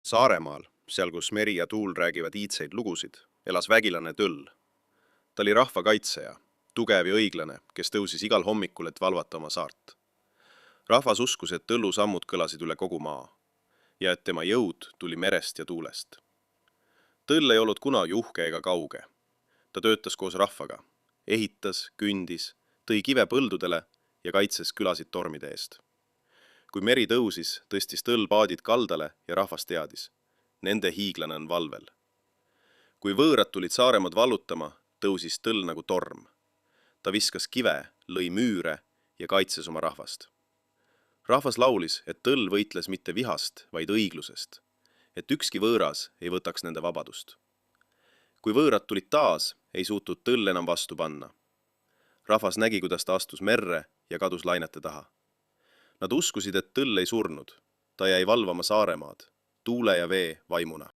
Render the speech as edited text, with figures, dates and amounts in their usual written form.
Saaremaal, seal kus meri ja tuul räägivad iidseid lugusid, elas vägilane Tõll. Ta oli rahva kaitseja, tugev ja õiglane, kes tõusis igal hommikul, et valvata oma saart. Rahvas uskus, et Tõllu sammud kõlasid üle kogu maa ja et tema jõud tuli merest ja tuulest. Tõll ei olnud kunagi uhke ega kauge. Ta töötas koos rahvaga, ehitas, kündis, tõi kive põldudele ja kaitses külasid tormide eest. Kui meri tõusis, tõstis Tõll paadid kaldale ja rahvas teadis. Nende hiiglane on valvel. Kui võõrad tulid Saaremaad vallutama, tõusis Tõll nagu torm. Ta viskas kive, lõi müüre ja kaitses oma rahvast. Rahvas laulis, et Tõll võitles mitte vihast, vaid õiglusest, et ükski võõras ei võtaks nende vabadust. Kui võõrad tulid taas, ei suutnud Tõll enam vastu panna. Rahvas nägi, kuidas ta astus merre ja kadus lainete taha. Nad uskusid, et Tõll ei surnud. Ta jäi valvama Saaremaad, tuule ja vee vaimuna.